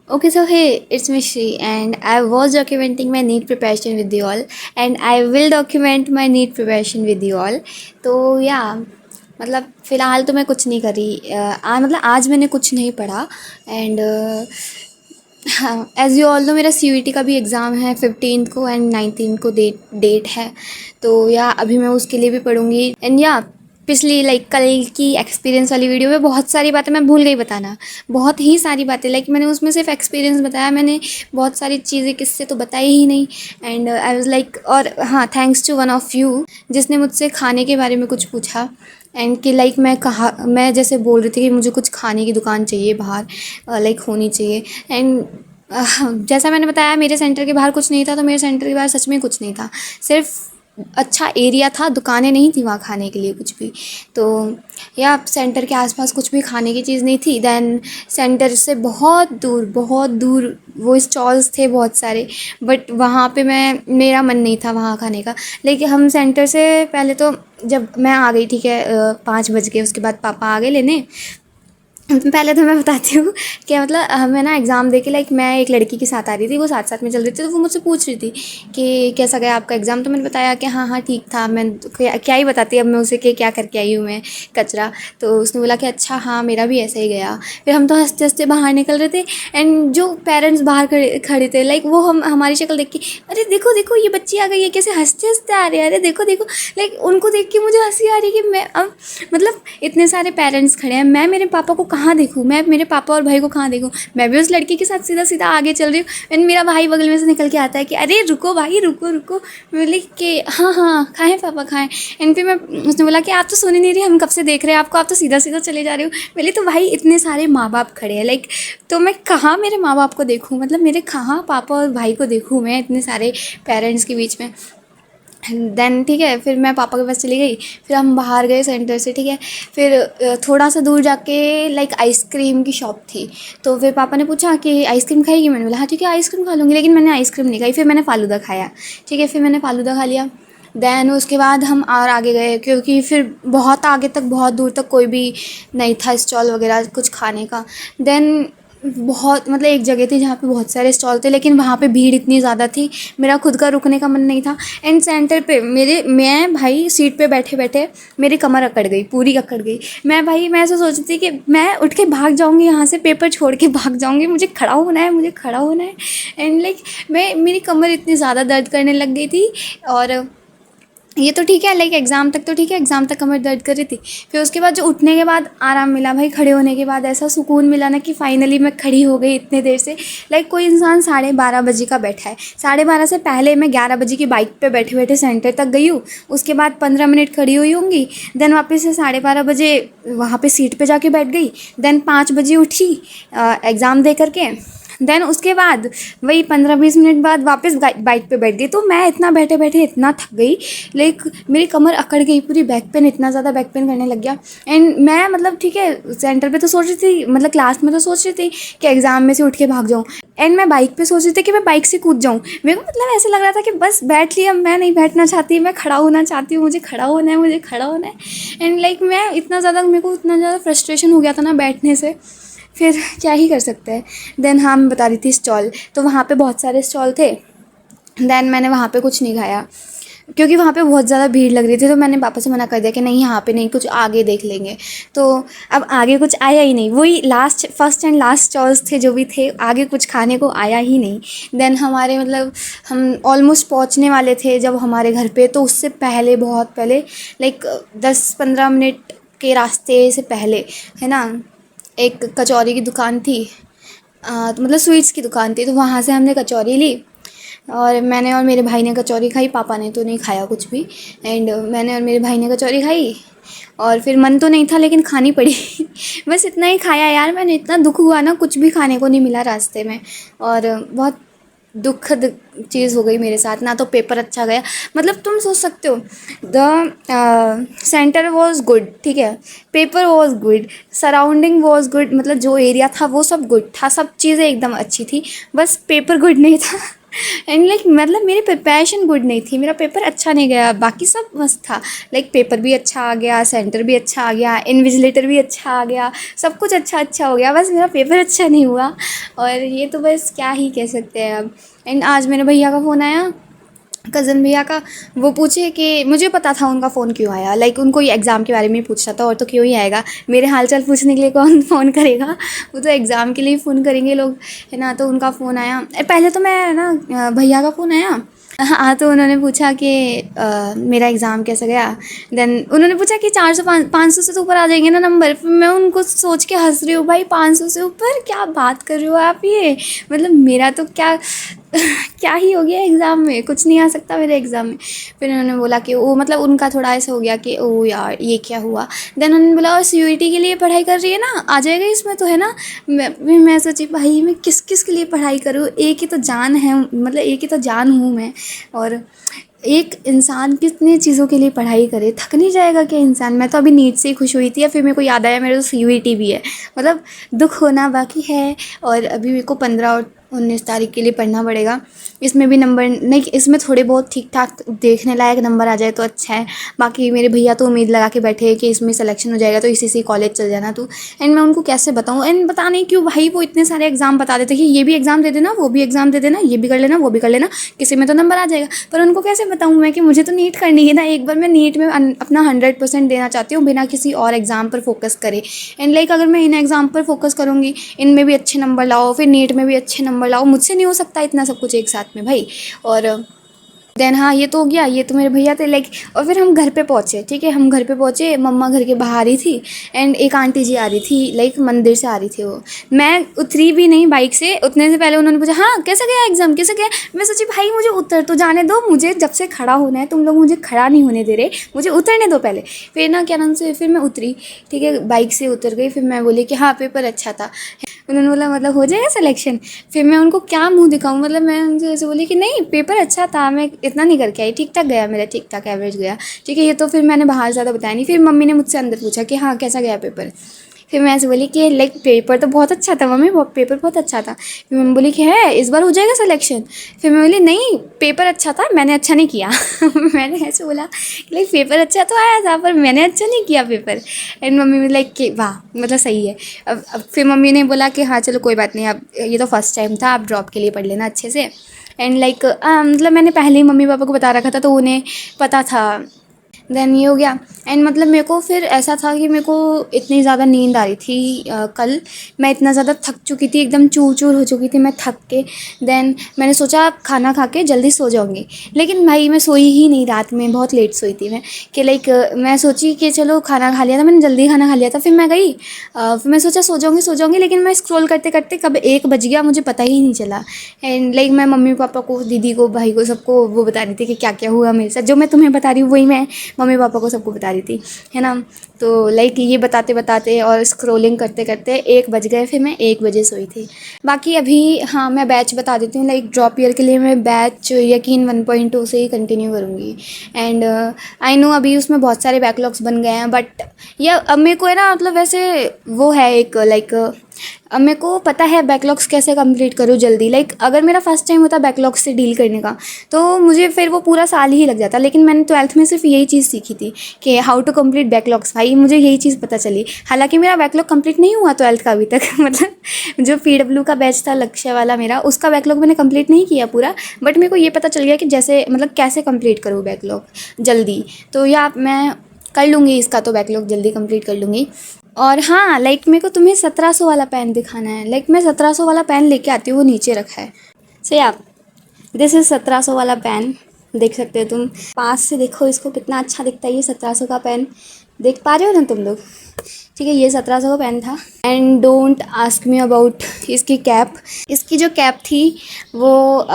Okay, so hey, it's me Shri, and I was documenting my NEET preparation with you all, and I will document my NEET preparation with you all. तो या मतलब फ़िलहाल तो मैं कुछ नहीं कर रही, मतलब आज मैंने कुछ नहीं पढ़ा एंड हाँ, एज़ यू ऑल नो मेरा CUET का भी एग्ज़ाम है 15th को एंड 19th को डेट है। तो या अभी मैं उसके लिए भी पढ़ूँगी एंड या पिछली कल की एक्सपीरियंस वाली वीडियो में बहुत सारी बातें मैं भूल गई बताना। बहुत ही सारी बातें मैंने उसमें सिर्फ एक्सपीरियंस बताया, मैंने बहुत सारी चीज़ें किस्से तो बताई ही नहीं। एंड आई वाज और हाँ, thanks to one of you जिसने मुझसे खाने के बारे में कुछ पूछा एंड कि मैं जैसे बोल रही थी कि मुझे कुछ खाने की दुकान चाहिए बाहर, होनी चाहिए। एंड जैसा मैंने बताया मेरे सेंटर के बाहर कुछ नहीं था, तो मेरे सेंटर के बाहर सच में कुछ नहीं था, सिर्फ अच्छा एरिया था, दुकानें नहीं थी वहाँ खाने के लिए कुछ भी। तो या सेंटर के आसपास कुछ भी खाने की चीज़ नहीं थी। देन सेंटर से बहुत दूर वो स्टॉल्स थे बहुत सारे, बट वहाँ पे मेरा मन नहीं था वहाँ खाने का। लेकिन हम सेंटर से पहले तो जब मैं आ गई, ठीक है, 5 बज के, उसके बाद पापा आ गए लेने। पहले तो मैं बताती हूँ कि मतलब मैं ना एग्ज़ाम दे के मैं एक लड़की के साथ आ रही थी, वो साथ साथ में चल रही थी, तो वो मुझसे पूछ रही थी कि कैसा गया आपका एग्ज़ाम। तो मैंने बताया कि हाँ हाँ ठीक था। मैं तो क्या ही बताती अब मैं उसे कि क्या करके आई हूँ मैं, कचरा। तो उसने बोला कि अच्छा हाँ मेरा भी ऐसा ही गया। फिर हम तो हंसते हंसते बाहर निकल रहे थे एंड जो पेरेंट्स बाहर खड़े थे, वो हमारी शक्ल देख के, अरे देखो देखो ये बच्ची आ गई है, कैसे हंसते हंसते आ रहे हैं, अरे देखो देखो। उनको देख के मुझे हंसी आ रही है कि मैं अब मतलब इतने सारे पेरेंट्स खड़े हैं, मैं मेरे पापा को कहाँ देखूँ, मैं मेरे पापा और भाई को कहाँ देखूँ। मैं भी उस लड़की के साथ सीधा सीधा आगे चल रही हूँ एंड मेरा भाई बगल में से निकल के आता है कि अरे रुको भाई, रुको रुको। मैं बोली कि हाँ हाँ खाएँ पापा खाएँ। एंड फिर उसने बोला कि आप तो सुन ही नहीं रही, हम कब से देख रहे हैं आपको, आप तो सीधा सीधा चले जा रहे हो। बोली तो भाई इतने सारे माँ बाप खड़े हैं, तो मैं कहाँ मेरे माँ बाप को देखूँ, मतलब मेरे कहाँ पापा और भाई को देखूँ मैं इतने सारे पेरेंट्स के बीच में। देन ठीक है, फिर मैं पापा के पास चली गई, फिर हम बाहर गए सेंटर से, ठीक है। फिर थोड़ा सा दूर जाके आइसक्रीम की शॉप थी। तो फिर पापा ने पूछा कि आइसक्रीम खाएगी, मैंने बोला हाँ ठीक है आइसक्रीम खा लूँगी, लेकिन मैंने आइसक्रीम नहीं खाई। फिर मैंने फ़ालूदा खाया, ठीक है, फिर मैंने फ़ालूदा खा लिया। देन उसके बाद हम और आगे गए, क्योंकि फिर बहुत आगे तक, बहुत दूर तक कोई भी नहीं था स्टॉल वगैरह कुछ खाने का। देन बहुत मतलब एक जगह थी जहाँ पे बहुत सारे स्टॉल थे, लेकिन वहाँ पे भीड़ इतनी ज़्यादा थी, मेरा खुद का रुकने का मन नहीं था। एंड सेंटर पे मैं भाई सीट पे बैठे बैठे मेरी कमर अकड़ गई, पूरी अकड़ गई। मैं ऐसा सोच रही थी कि मैं उठ के भाग जाऊँगी यहाँ से, पेपर छोड़ के भाग जाऊँगी, मुझे खड़ा होना है, मुझे खड़ा होना है। एंड मेरी कमर इतनी ज़्यादा दर्द करने लग गई थी। और ये तो ठीक है, एग्ज़ाम तक तो ठीक है, एग्ज़ाम तक कमर दर्द कर रही थी। फिर उसके बाद जो उठने के बाद आराम मिला भाई, खड़े होने के बाद ऐसा सुकून मिला ना कि फ़ाइनली मैं खड़ी हो गई इतने देर से। कोई इंसान 12:30 बजे का बैठा है, 12:30 से पहले मैं 11 बजे की बाइक पे बैठे बैठे सेंटर तक गई हूँ। उसके बाद 15 मिनट खड़ी हुई होंगी, देन वापस से 12:30 बजे वहाँ पर सीट पर जाके बैठ गई। देन 5 बजे उठी एग्ज़ाम दे करके। देन उसके बाद वही 15-20 मिनट बाद वापस बाइक पे बैठ गई। तो मैं इतना बैठे बैठे इतना थक गई, मेरी कमर अकड़ गई पूरी, बैक पेन, इतना ज़्यादा बैक पेन करने लग गया। एंड मैं मतलब ठीक है सेंटर पे तो सोच रही थी, मतलब क्लास में तो सोच रही थी कि एग्ज़ाम में से उठ के भाग जाऊँ। एंड मैं बाइक पे सोच रही थी कि मैं बाइक से कूद जाऊँ। मेरे को मतलब ऐसा लग रहा था कि बस बैठ लिया, मैं नहीं बैठना चाहती, मैं खड़ा होना चाहती हूँ, मुझे खड़ा होना है, मुझे खड़ा होना है। एंड मैं इतना ज़्यादा, मेरे को इतना ज़्यादा फ्रस्ट्रेशन हो गया था ना बैठने से, फिर क्या ही कर सकते हैं। देन हाँ, मैं बता रही थी स्टॉल, तो वहाँ पे बहुत सारे स्टॉल थे। देन मैंने वहाँ पे कुछ नहीं खाया, क्योंकि वहाँ पे बहुत ज़्यादा भीड़ लग रही थी। तो मैंने पापा से मना कर दिया कि नहीं यहाँ पे नहीं, कुछ आगे देख लेंगे। तो अब आगे कुछ आया ही नहीं, वही फर्स्ट एंड लास्ट स्टॉल्स थे जो भी थे, आगे कुछ खाने को आया ही नहीं। देन हमारे मतलब हम ऑलमोस्ट पहुँचने वाले थे जब हमारे घर पे, तो उससे पहले, बहुत पहले 10-15 मिनट के रास्ते से पहले, है ना, एक कचौरी की दुकान थी, तो मतलब स्वीट्स की दुकान थी। तो वहाँ से हमने कचौरी ली और मैंने और मेरे भाई ने कचौरी खाई, पापा ने तो नहीं खाया कुछ भी। एंड मैंने और मेरे भाई ने कचौरी खाई और फिर मन तो नहीं था लेकिन खानी पड़ी। बस इतना ही खाया यार, मैंने इतना दुख हुआ ना, कुछ भी खाने को नहीं मिला रास्ते में, और बहुत दुखद चीज़ हो गई मेरे साथ। ना तो पेपर अच्छा गया, मतलब तुम सोच सकते हो, द सेंटर वॉज गुड, ठीक है, paper was good, surrounding was good, मतलब जो एरिया था वो सब गुड था, सब चीज़ें एकदम अच्छी थी, बस पेपर गुड नहीं था। एंड लाइक मतलब मेरी प्रिपरेशन गुड नहीं थी, मेरा पेपर अच्छा नहीं गया, बाकी सब मस्त था। लाइक पेपर भी अच्छा आ गया, सेंटर भी अच्छा आ गया, इन्विजिलेटर भी अच्छा आ गया, सब कुछ अच्छा अच्छा हो गया, बस मेरा पेपर अच्छा नहीं हुआ। और ये तो बस क्या ही कह सकते हैं अब। एंड आज मेरे भैया का फ़ोन आया, कज़न भैया का। वो पूछे कि मुझे पता था उनका फ़ोन क्यों आया, लाइक उनको ये एग्ज़ाम के बारे में ही पूछना था, और तो क्यों ही आएगा, मेरे हाल चाल पूछने के लिए कौन फ़ोन करेगा, वो तो एग्ज़ाम के लिए ही फ़ोन करेंगे लोग, है ना। तो उनका फ़ोन आया, पहले तो मैं ना भैया का फ़ोन आया। हाँ, तो उन्होंने पूछा कि मेरा एग्ज़ाम कैसा गया। देन उन्होंने पूछा कि 400 500 से तो ऊपर आ जाएंगे ना नंबर। फिर मैं उनको सोच के हंस रही हूँ, भाई 500 से ऊपर क्या बात कर रहे हो आप, ये मतलब मेरा तो क्या क्या ही हो गया एग्ज़ाम में, कुछ नहीं आ सकता मेरे एग्ज़ाम में। फिर उन्होंने बोला कि वो मतलब उनका थोड़ा ऐसा हो गया कि ओ यार ये क्या हुआ। देन उन्होंने बोला और सीयूईटी के लिए पढ़ाई कर रही है ना, आ जाएगा इसमें तो, है ना। मैं सोची भाई मैं किस किस के लिए पढ़ाई करूँ, एक ही तो जान है, मतलब एक ही तो जान हूँ मैं। और एक इंसान कितनी चीज़ों के लिए पढ़ाई करे, थक नहीं जाएगा क्या इंसान। मैं तो अभी नीट से ही खुश हुई थी, या फिर मेरे को याद आया मेरे तो सीयूईटी भी है, मतलब दुख होना बाकी है। और अभी मेरे को 15 और 19 तारीख के लिए पढ़ना पड़ेगा। इसमें भी नंबर नहीं, इसमें थोड़े बहुत ठीक ठाक देखने लायक नंबर आ जाए तो अच्छा है। बाकी मेरे भैया तो उम्मीद लगा के बैठे हैं कि इसमें सिलेक्शन हो जाएगा तो इसी कॉलेज चल जाना तू। एंड मैं उनको कैसे बताऊँ, एंड पता नहीं क्यों भाई वो इतने सारे एग्जाम बता देते कि ये भी एग्जाम दे देना, वो भी एग्जाम दे देना, ये भी कर लेना, वो भी कर लेना, किसी में तो नंबर आ जाएगा। पर उनको कैसे बताऊँ मैं कि मुझे तो नीट करनी है ना, एक बार मैं नीट में अपना 100% देना चाहती हूँ बिना किसी और एग्ज़ाम पर फोकस करे। एंड लाइक अगर मैं इन एग्ज़ाम पर फोकस करूँगी, इनमें भी अच्छे नंबर लाओ, फिर नीट में भी अच्छे नंबर लाओ, मुझसे नहीं हो सकता इतना सब कुछ एक साथ में भाई। और देन हाँ ये तो हो गया, ये तो मेरे भैया थे लाइक। और फिर हम घर पे पहुँचे, ठीक है, हम घर पे पहुँचे, मम्मा घर के बाहर ही थी। एंड एक आंटी जी आ रही थी, लाइक मंदिर से आ रही थी वो। मैं उतरी भी नहीं बाइक से, उतने से पहले उन्होंने पूछा हाँ कैसा गया एग्ज़ाम, कैसा गया। मैं सोची भाई मुझे उतर तो जाने दो, मुझे जब से खड़ा होना है, तुम लोग मुझे खड़ा नहीं होने दे रहे, मुझे उतरने दो पहले। फिर ना क्या नाम से, फिर मैं उतरी, ठीक है, बाइक से उतर गई। फिर मैं बोली कि हाँ पेपर अच्छा था। उन्होंने बोला मतलब हो जाएगा सिलेक्शन। फिर मैं उनको क्या मुंह दिखाऊं, मतलब मैं उनसे ऐसे बोली कि नहीं पेपर अच्छा था, मैं इतना नहीं करके आई, ठीक ठाक गया मेरा, ठीक ठाक एवरेज गया, ठीक है। ये तो फिर मैंने बाहर ज़्यादा बताया नहीं। फिर मम्मी ने मुझसे अंदर पूछा कि हाँ कैसा गया पेपर। फिर मैं ऐसे बोली कि लाइक पेपर तो बहुत अच्छा था मम्मी, पेपर बहुत अच्छा था। फिर मम्मी बोली कि है इस बार हो जाएगा सिलेक्शन। फिर मैं बोली नहीं पेपर अच्छा था, मैंने अच्छा नहीं किया। मैंने ऐसे बोला कि लाइक पेपर अच्छा तो आया था पर मैंने अच्छा नहीं किया पेपर। एंड मम्मी भी लाइक कि वाह मतलब सही है। अब फिर मम्मी ने बोला कि हाँ चलो कोई बात नहीं, अब ये तो फर्स्ट टाइम था, आप ड्रॉप के लिए पढ़ लेना अच्छे से। एंड लाइक मतलब मैंने पहले ही मम्मी पापा को बता रखा था तो उन्हें पता था। देन ये हो गया। एंड मतलब मेरे को फिर ऐसा था कि मेरे को इतनी ज़्यादा नींद आ रही थी कल, मैं इतना ज़्यादा थक चुकी थी, एकदम चूर चूर हो चुकी थी मैं थक के। देन मैंने सोचा खाना खा के जल्दी सो जाऊँगी, लेकिन भाई मैं सोई ही नहीं, रात में बहुत लेट सोई थी मैं। कि लाइक मैं सोची कि चलो खाना खा लिया था मैंने, जल्दी खाना खा लिया था, फिर मैं गई, फिर मैं सोचा सो जाऊँगी, लेकिन मैं स्क्रॉल करते करते कब 1 बज गया मुझे पता ही नहीं चला। एंड लाइक मैं मम्मी पापा को, दीदी को, भाई को, सबको वो बता रही थी कि क्या क्या हुआ मेरे साथ, जो मैं तुम्हें बता रही हूँ वही मैं मम्मी पापा को सबको बता रही थी, है ना। तो लाइक ये बताते बताते और स्क्रोलिंग करते करते 1 बज गए, फिर मैं 1 बजे सोई थी। बाकी अभी हाँ मैं बैच बता देती हूँ, लाइक ड्रॉप ईयर के लिए मैं बैच यकीन 1.2 से ही कंटिन्यू करूँगी। एंड आई नो अभी उसमें बहुत सारे बैकलॉग्स बन गए हैं, बट ये अब मेरे को है ना, मतलब वैसे वो है एक लाइक अब मेरे को पता है बैकलॉग्स कैसे कंप्लीट करूँ जल्दी। लाइक अगर मेरा फर्स्ट टाइम होता बैकलॉग्स से डील करने का तो मुझे फिर वो पूरा साल ही लग जाता, लेकिन मैंने 12th में सिर्फ यही चीज़ सीखी थी कि हाउ टू कंप्लीट बैकलॉग्स। भाई मुझे यही चीज़ पता चली, हालांकि मेरा बैकलॉग कंप्लीट नहीं हुआ 12th का अभी तक। मतलब जो PW का बैच था लक्ष्य वाला मेरा, उसका बैकलॉग मैंने कंप्लीट नहीं किया पूरा, बट मेरे को ये पता चल गया कि जैसे मतलब कैसे कंप्लीट करूँ बैकलॉग जल्दी। तो या मैं कर लूँगी इसका, तो बैकलॉग जल्दी कंप्लीट कर लूँगी। और हाँ लाइक मेरे को तुम्हें 1700 वाला पेन दिखाना है, लाइक मैं 1700 वाला पेन लेके आती हूँ, वो नीचे रखा है। सो आप दिस इज़ 1700 वाला पेन, देख सकते हो तुम, पास से देखो इसको कितना अच्छा दिखता है ये 1700 का पेन, देख पा रहे हो ना तुम लोग। ठीक है ये 1700 का पेन था। And don't ask me about इसकी कैप, इसकी जो कैप थी वो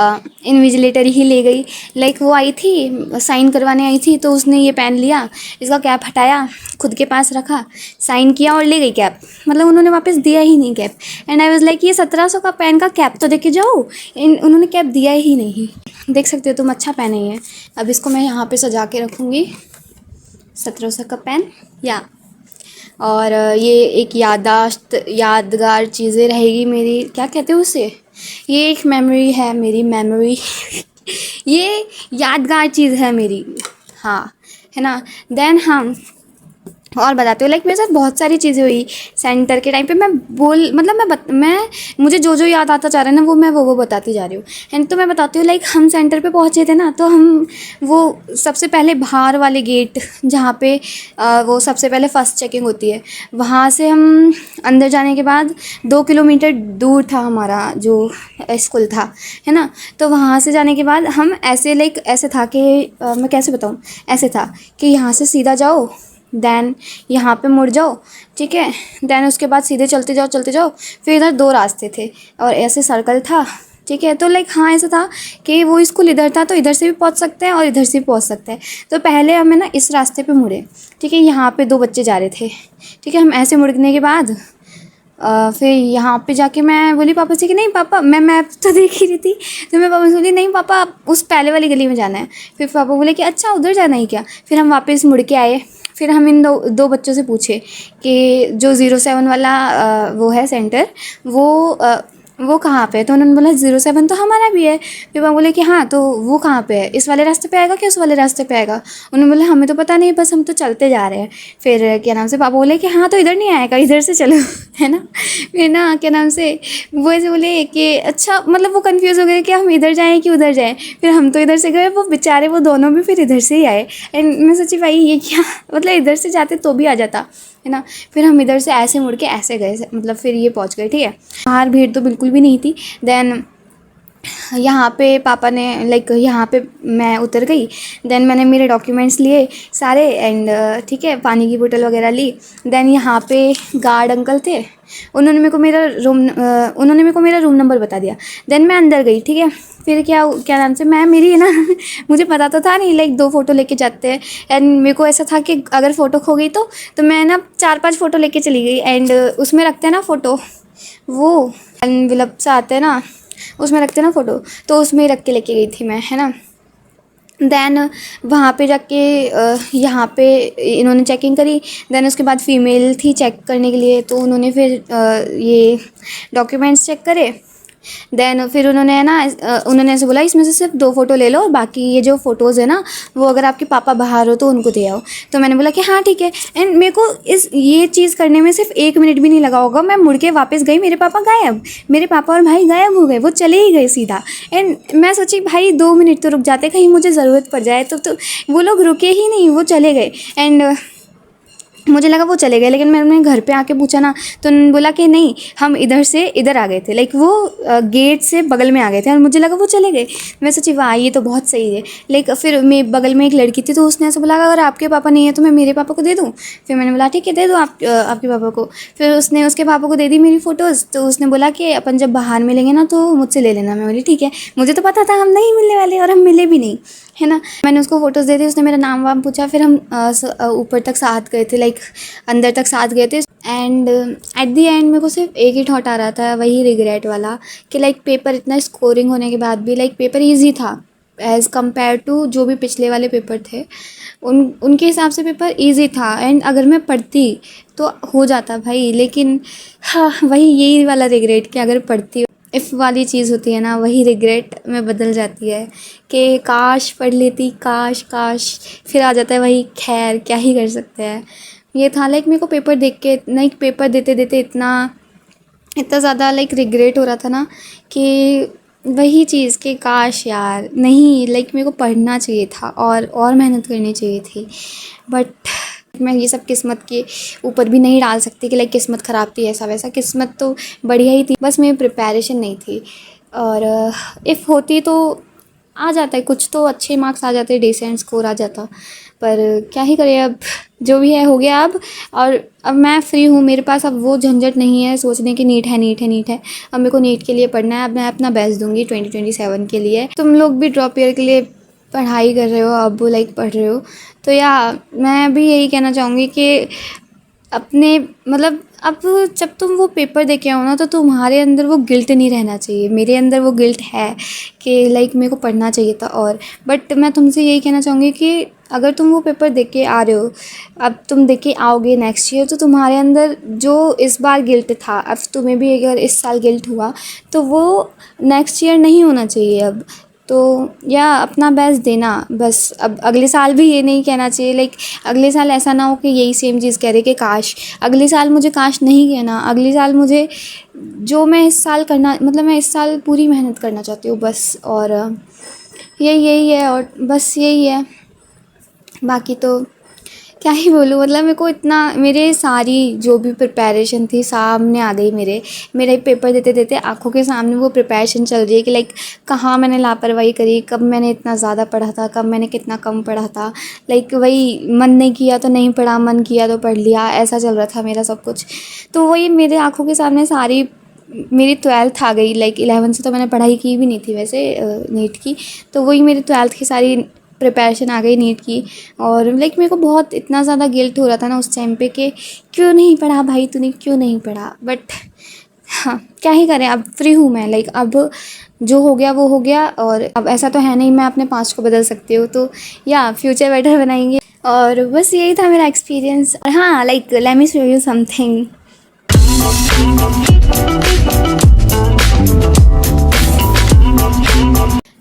इन्विजिलेटर ही ले गई। लाइक वो आई थी साइन करवाने आई थी, तो उसने ये पेन लिया, इसका कैप हटाया, खुद के पास रखा, साइन किया और ले गई कैप, मतलब उन्होंने वापस दिया ही नहीं cap. And I was like ये 1700 का पेन का कैप तो देके जाओ, उन्होंने कैप दिया ही नहीं। देख सकते हो तुम, अच्छा पेन है ये। अब इसको मैं यहाँ पे सजा के रखूँगी 1700 का पेन। या और ये एक यादगार चीज़ें रहेगी मेरी, क्या कहते हैं उसे, ये एक मेमोरी है मेरी, मेमोरी ये यादगार चीज़ है मेरी, हाँ, है ना। देन हम और बताती हूँ, लाइक मेरे साथ बहुत सारी चीज़ें हुई सेंटर के टाइम पे। मैं बोल मतलब मैं मुझे जो जो याद आता जा रहा है ना, वो बताती जा रही हूँ। एंड तो मैं बताती हूँ, लाइक हम सेंटर पे पहुँचे थे ना, तो हम वो सबसे पहले बाहर वाले गेट जहाँ पे वो सबसे पहले फ़र्स्ट चेकिंग होती है, वहाँ से हम अंदर जाने के बाद 2 किलोमीटर दूर था हमारा जो स्कूल था, है ना। तो वहाँ से जाने के बाद हम ऐसे लाइक ऐसे था कि मैं कैसे बताऊँ, ऐसे था कि यहाँ से सीधा जाओ, देन यहाँ पे मुड़ जाओ, ठीक है, देन उसके बाद सीधे चलते जाओ। फिर इधर 2 रास्ते थे और ऐसे सर्कल था, ठीक है। तो लाइक हाँ, ऐसा था कि वो स्कूल इधर था, तो इधर से भी पहुँच सकते हैं और इधर से भी पहुँच सकते हैं। तो पहले हमें ना इस रास्ते पे मुड़े, ठीक है, यहाँ पे 2 बच्चे जा रहे थे, ठीक है। हम ऐसे मुड़ने के बाद फिर यहाँ पे जाके मैं बोली पापा से कि नहीं पापा, मैं मैप तो देख ही रही थी, तो मैं पापा से बोली नहीं पापा, आप उस पहले वाली गली में जाना है। फिर पापा बोले कि अच्छा उधर जाना है क्या। फिर हम वापस मुड़ के आए। फिर हम इन दो बच्चों से पूछे कि जो 07 वाला वो है सेंटर, वो कहाँ पे है। तो उन्होंने बोला 07 तो हमारा भी है। फिर मैं बोले कि हाँ, तो वो कहाँ पे है, इस वाले रास्ते पे आएगा कि उस वाले रास्ते पे आएगा। उन्होंने बोला हमें तो पता नहीं, बस हम तो चलते जा रहे हैं। फिर क्या नाम से पापा बोले कि हाँ, तो इधर नहीं आएगा, इधर से चलो है ना। फिर ना क्या नाम से वो ऐसे बोले कि अच्छा, मतलब वो कंफ्यूज हो गए कि हम इधर जाएँ कि उधर जाएँ। फिर हम तो इधर से गए, वो बेचारे वो दोनों भी फिर इधर से ही आए। एंड मैं सोची भाई ये क्या, मतलब इधर से जाते तो भी आ जाता, है ना। फिर हम इधर से ऐसे मुड़ के ऐसे गए, मतलब फिर ये पहुंच गए, ठीक है। बाहर भीड़ तो बिल्कुल भी नहीं थी। देन यहाँ पे पापा ने लाइक यहाँ पे मैं उतर गई। देन मैंने मेरे डॉक्यूमेंट्स लिए सारे एंड ठीक है, पानी की बोतल वगैरह ली। देन यहाँ पे गार्ड अंकल थे, उन्होंने मेरे को मेरा रूम नंबर बता दिया। देन मैं अंदर गई, ठीक है। फिर क्या नाम से मैं मेरी है ना मुझे पता तो था नहीं, लाइक 2 फ़ोटो लेके जाते हैं। एंड मेरे को ऐसा था कि अगर फ़ोटो खो गई तो मैं ना 4-5 फ़ोटो लेके चली गई। एंड उसमें रखते हैं ना फ़ोटो, वो एनवेलप से आते हैं ना, उसमें रखते हैं ना फ़ोटो, तो उसमें ही रख के लेके गई थी मैं, है ना। देन वहाँ पे जाके यहाँ पे इन्होंने चेकिंग करी। देन उसके बाद फ़ीमेल थी चेक करने के लिए, तो उन्होंने फिर ये डॉक्यूमेंट्स चेक करे। देन फिर उन्होंने है ना उन्होंने ऐसे बोला इसमें से सिर्फ 2 फ़ोटो ले लो, और बाकी ये जो फ़ोटोज़ है ना, वो अगर आपके पापा बाहर हो तो उनको दे आओ। तो मैंने बोला कि हाँ ठीक है। एंड मेरे को ये चीज़ करने में सिर्फ 1 मिनट भी नहीं लगा होगा। मैं मुड़ के वापस गई, मेरे पापा गायब, मेरे पापा और भाई गायब हो गए, वो चले ही गए सीधा। एंड मैं सोची भाई 2 मिनट तो रुक जाते, कहीं मुझे ज़रूरत पड़ जाए। तो वो लोग रुके ही नहीं, वो चले गए। एंड मुझे लगा वो चले गए, लेकिन मैंने घर पे आके पूछा ना, तो उन्होंने बोला कि नहीं, हम इधर से इधर आ गए थे, लाइक वो गेट से बगल में आ गए थे, और मुझे लगा वो चले गए। मैं सोची वाह, ये तो बहुत सही है। लाइक फिर मैं बगल में एक लड़की थी, तो उसने ऐसा बोला अगर आपके पापा नहीं है तो मैं मेरे पापा को दे दूँ। फिर मैंने बोला ठीक है, दे दो आप आपके पापा को। फिर उसने उसके पापा को दे दी मेरी फ़ोटोज़। तो उसने बोला कि अपन जब बाहर मिलेंगे ना तो मुझसे ले लेना। मैं बोली ठीक है। मुझे तो पता था हम नहीं मिलने वाले, और हम मिले भी नहीं, है ना। मैंने उसको फ़ोटोज़ दे दी, उसने मेरा नाम वाम पूछा। फिर हम ऊपर तक साथ गए थे, लाइक अंदर तक साथ गए थे। एंड एट दी एंड मेरे को सिर्फ एक ही थॉट आ रहा था, वही रिग्रेट वाला, कि लाइक पेपर इतना स्कोरिंग होने के बाद भी लाइक पेपर ईजी था एज़ कम्पेयर टू जो भी पिछले वाले पेपर थे। उनके हिसाब से पेपर ईजी था। एंड अगर मैं पढ़ती तो हो जाता भाई, लेकिन हाँ, वही यही वाला रिग्रेट कि अगर पढ़ती, इफ़ वाली चीज़ होती है ना, वही रिग्रेट में बदल जाती है कि काश पढ़ लेती, काश काश। फिर आ जाता है वही, खैर क्या ही कर सकते हैं। ये था लाइक मेरे को पेपर देख के, लाइक पेपर देते देते इतना ज़्यादा लाइक रिग्रेट हो रहा था ना, कि वही चीज़ कि काश यार नहीं, लाइक मेरे को पढ़ना चाहिए था और मेहनत करनी चाहिए थी। बट मैं ये सब किस्मत के ऊपर भी नहीं डाल सकती कि लाइक किस्मत ख़राब थी ऐसा वैसा। किस्मत तो बढ़िया ही थी, बस मेरी प्रिपरेशन नहीं थी। और इफ़ होती तो आ जाता है, कुछ तो अच्छे मार्क्स आ जाते, डिसेंट स्कोर आ जाता। पर क्या ही करें, अब जो भी है हो गया अब। और अब मैं फ्री हूँ, मेरे पास अब वो झंझट नहीं है सोचने की नीट है। अब मेरे को नीट के लिए पढ़ना है। अब मैं अपना बेस्ट दूंगी 2027 के लिए। तुम लोग भी ड्रॉप ईयर के लिए पढ़ाई कर रहे हो, अब लाइक पढ़ रहे हो, तो या मैं भी यही कहना चाहूँगी कि अपने मतलब अब जब तुम वो पेपर दे के आओ ना, तो तुम्हारे अंदर वो गिल्ट नहीं रहना चाहिए। मेरे अंदर वो गिल्ट है कि लाइक मेरे को पढ़ना चाहिए था। और बट मैं तुमसे यही कहना चाहूँगी कि अगर तुम वो पेपर देख के आ रहे हो, अब तुम देख के आओगे नेक्स्ट ईयर, तो तुम्हारे अंदर जो इस बार गिल्ट था, अब तुम्हें भी अगर इस साल गिल्ट हुआ तो वो नेक्स्ट ईयर नहीं होना चाहिए अब। तो या अपना बेस्ट देना बस। अब अगले साल भी ये नहीं कहना चाहिए लाइक अगले साल ऐसा ना हो कि यही सेम चीज़ कह रहे कि काश, अगले साल मुझे काश नहीं कहना, अगले साल मुझे जो मैं इस साल करना, मतलब मैं इस साल पूरी मेहनत करना चाहती हूँ बस। और यही है, और बस यही है। बाकी तो क्या ही बोलूँ, मतलब मेरे को इतना, मेरे सारी जो भी प्रिपरेशन थी सामने आ गई मेरे पेपर देते देते आंखों के सामने वो प्रिपरेशन चल रही है कि लाइक कहाँ मैंने लापरवाही करी, कब मैंने इतना ज़्यादा पढ़ा था, कब मैंने कितना कम पढ़ा था। लाइक वही, मन नहीं किया तो नहीं पढ़ा, मन किया तो पढ़ लिया, ऐसा चल रहा था मेरा सब कुछ। तो वही मेरे आंखों के सामने सारी मेरी 12th आ गई। लाइक 11th से तो मैंने पढ़ाई की भी नहीं थी वैसे नीट की, तो वही मेरी 12th की सारी प्रिपरेशन आ गई नीट की। और लाइक मेरे को बहुत इतना ज़्यादा गिल्ट हो रहा था ना उस टाइम पे कि क्यों नहीं पढ़ा भाई, तूने क्यों नहीं पढ़ा। बट हाँ, क्या ही करें, अब फ्री हूँ मैं। लाइक अब जो हो गया वो हो गया, और अब ऐसा तो है नहीं मैं अपने पास्ट को बदल सकती हूँ, तो या फ्यूचर बेटर बनाएंगे। और बस यही था मेरा एक्सपीरियंस। और हाँ, like let me show you something.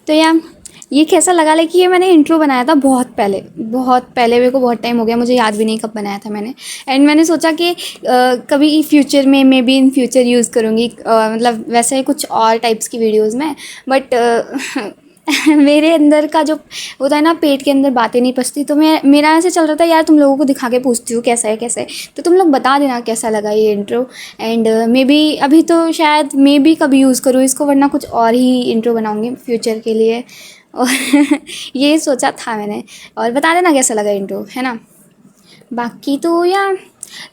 तो या ये कैसा लगा, लाइक ये मैंने इंट्रो बनाया था बहुत पहले, मेरे को बहुत टाइम हो गया, मुझे याद भी नहीं कब बनाया था मैंने। एंड मैंने सोचा कि कभी फ्यूचर में may be in future use करूँगी, मतलब वैसे कुछ और टाइप्स की वीडियोज़ में। बट मेरे अंदर का जो होता है ना, पेट के अंदर बातें नहीं पचती, तो मेरा ऐसे चल रहा था यार तुम लोगों को दिखा के पूछती हूँ कैसा है कैसा है। तो तुम लोग बता देना कैसा लगा ये इंट्रो। एंड मे बी अभी तो शायद मे बी कभी यूज़ करूँ इसको, वरना कुछ और ही इंट्रो बनाऊँगी फ्यूचर के लिए। और ये सोचा था मैंने। और बता देना कैसा लगा इंट्रो, है ना। बाकी तो या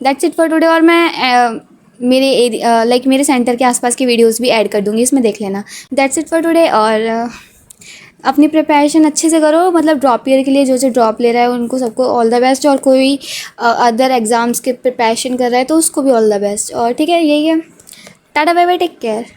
दैट्स इट फॉर टुडे। और मैं मेरे लाइक मेरे सेंटर के आसपास की वीडियोस भी ऐड कर दूँगी, इसमें देख लेना। That's it for today. और अपनी प्रिपरेशन अच्छे से करो, मतलब ड्रॉप ईयर के लिए जो ड्रॉप ले रहा है उनको सबको ऑल द बेस्ट, और कोई अदर एग्ज़ाम्स के प्रिपरेशन कर रहा है तो उसको भी ऑल द बेस्ट। और ठीक है, यही है, tata bye bye, take care.